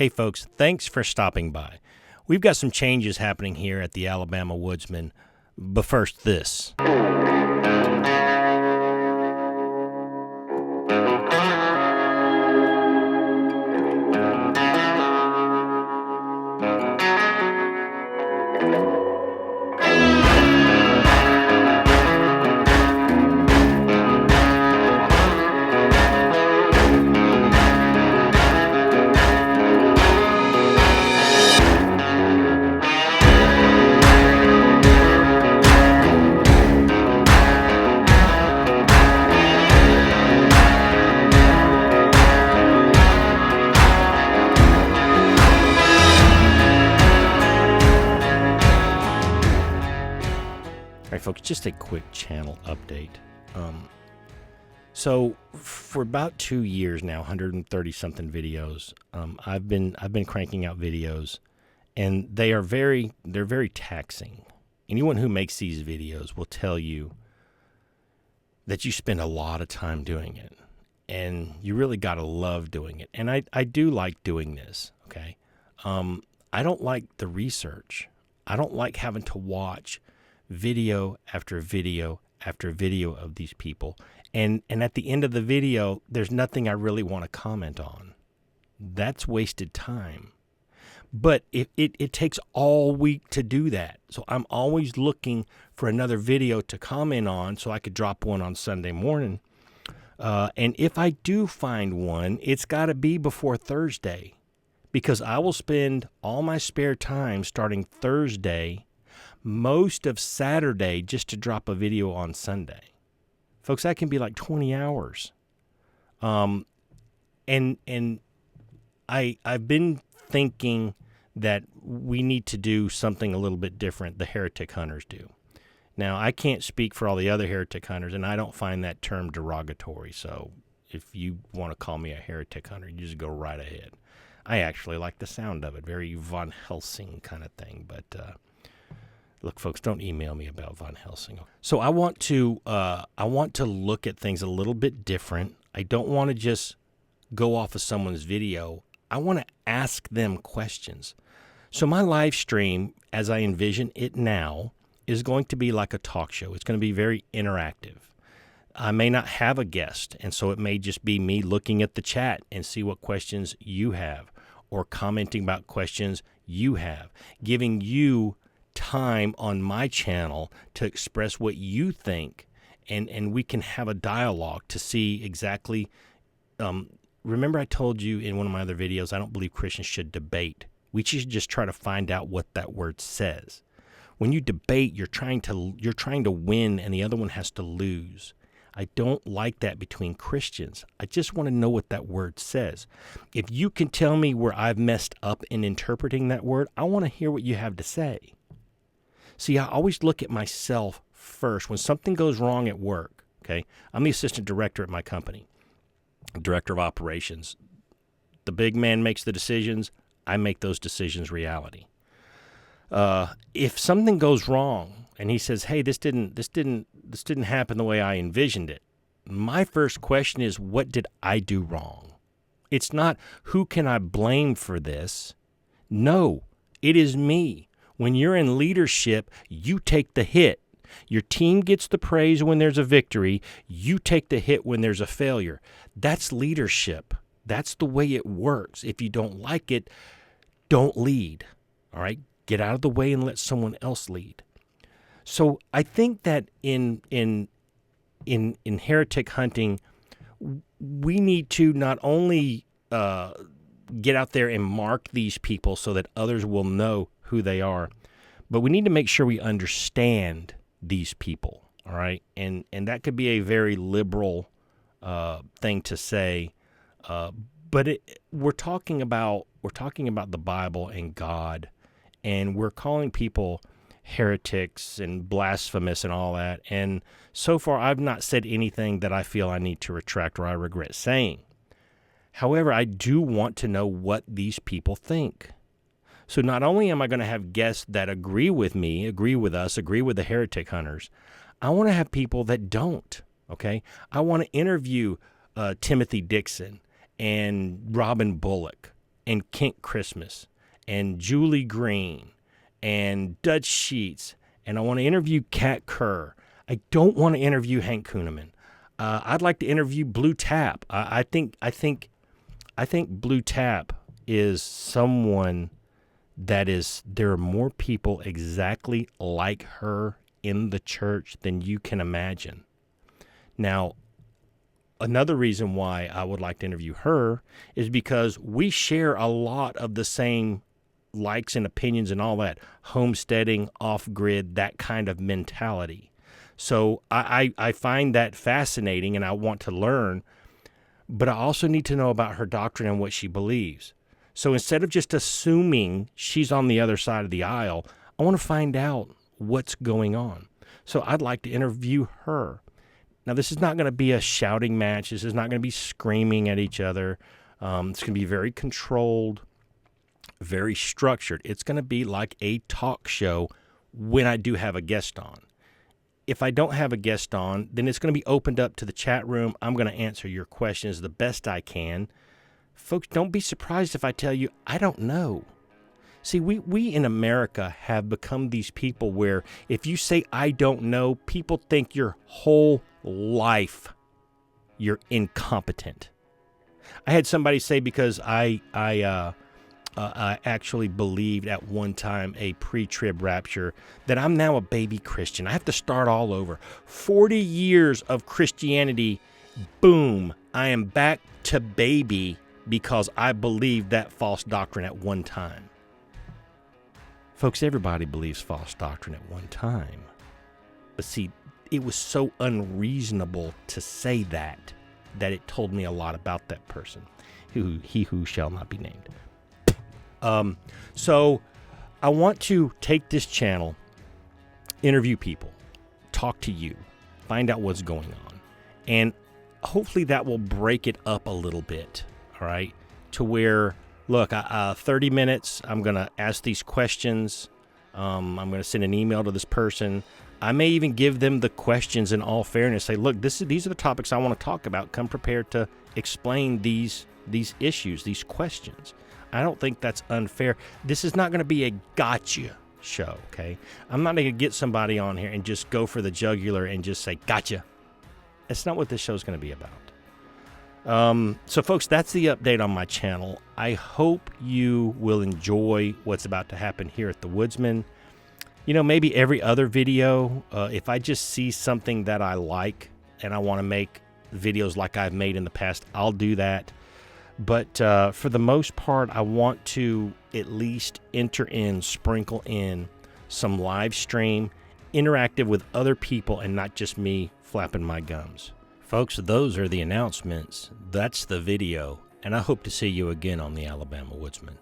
Hey folks, thanks for stopping by. We've got some changes happening here at the Alabama Woodsman, but first this. All right, folks, just a quick channel update. So for about 2 years now, 130-something videos, I've been cranking out videos, and they're very taxing. Anyone who makes these videos will tell you that you spend a lot of time doing it, and you really got to love doing it. And I do like doing this, okay? I don't like the research. I don't like having to watch video after video after video of these people. And at the end of the video, there's nothing I really want to comment on. That's wasted time. But it takes all week to do that. So I'm always looking for another video to comment on so I could drop one on Sunday morning. And if I do find one, it's got to be before Thursday, because I will spend all my spare time starting Thursday, most of Saturday, just to drop a video on Sunday. Folks, that can be like 20 hours. And I've been thinking that we need to do something a little bit different, the Heretic Hunters do. Now, I can't speak for all the other Heretic Hunters, and I don't find that term derogatory. So if you want to call me a Heretic Hunter, you just go right ahead. I actually like the sound of it, very Von Helsing kind of thing, but look, folks, don't email me about Von Helsing. So I want to look at things a little bit different. I don't want to just go off of someone's video. I want to ask them questions. So my live stream, as I envision it now, is going to be like a talk show. It's going to be very interactive. I may not have a guest, and so it may just be me looking at the chat and see what questions you have, or commenting about questions you have, giving you time on my channel to express what you think, and we can have a dialogue to see exactly. Remember I told you in one of my other videos, I don't believe Christians should debate. We should just try to find out what that word says. When you debate, you're trying to win, and the other one has to lose. I don't like that between Christians. I just want to know what that word says. If you can tell me where I've messed up in interpreting that word, I want to hear what you have to say. See, I always look at myself first. When something goes wrong at work, okay, I'm the assistant director at my company, director of operations. The big man makes the decisions. I make those decisions reality. If something goes wrong and he says, "Hey, this didn't happen the way I envisioned it," my first question is, what did I do wrong? It's not, who can I blame for this? No, it is me. When you're in leadership, you take the hit. Your team gets the praise when there's a victory. You take the hit when there's a failure. That's leadership. That's the way it works. If you don't like it, don't lead. All right? Get out of the way and let someone else lead. So I think that in heretic hunting, we need to not only get out there and mark these people so that others will know who they are, but we need to make sure we understand these people, all right? And that could be a very liberal thing to say, but we're talking about the Bible and God, and we're calling people heretics and blasphemous and all that. And so far, I've not said anything that I feel I need to retract or I regret saying. However, I do want to know what these people think. So not only am I going to have guests that agree with me, agree with us, agree with the Heretic Hunters, I want to have people that don't, okay? I want to interview Timothy Dixon and Robin Bullock, and Kent Christmas and Julie Green and Dutch Sheets, and I want to interview Kat Kerr. I don't want to interview Hank Kuhneman. I'd like to interview Blue Tap. I think Blue Tap is someone that is, there are more people exactly like her in the church than you can imagine. Now, another reason why I would like to interview her is because we share a lot of the same likes and opinions and all that, homesteading, off-grid, that kind of mentality. So I find that fascinating and I want to learn, but I also need to know about her doctrine and what she believes. So instead of just assuming she's on the other side of the aisle, I want to find out what's going on. So I'd like to interview her. Now, this is not going to be a shouting match. This is not going to be screaming at each other. It's going to be very controlled, very structured. It's going to be like a talk show when I do have a guest on. If I don't have a guest on, then it's going to be opened up to the chat room. I'm going to answer your questions the best I can. Folks, don't be surprised if I tell you I don't know. See, we in America have become these people where if you say I don't know, people think your whole life you're incompetent. I had somebody say, because I actually believed at one time a pre-trib rapture, that I'm now a baby Christian. I have to start all over. 40 years of Christianity, boom, I am back to baby because I believed that false doctrine at one time. Folks, everybody believes false doctrine at one time. But see, it was so unreasonable to say that it told me a lot about that person, he who shall not be named. So I want to take this channel, interview people, talk to you, find out what's going on. And hopefully that will break it up a little bit, all right, to where, look, 30 minutes, I'm going to ask these questions. I'm going to send an email to this person. I may even give them the questions in all fairness. Say, look, these are the topics I want to talk about. Come prepared to explain these issues, these questions. I don't think that's unfair. This is not going to be a gotcha show, okay? I'm not going to get somebody on here and just go for the jugular and just say, gotcha. That's not what this show is going to be about. So, folks, that's the update on my channel. I hope you will enjoy what's about to happen here at the Woodsman. You know, maybe every other video, if I just see something that I like and I want to make videos like I've made in the past, I'll do that. But for the most part, I want to at least sprinkle in some live stream, interactive with other people and not just me flapping my gums. Folks, those are the announcements. That's the video. And I hope to see you again on the Alabama Woodsman.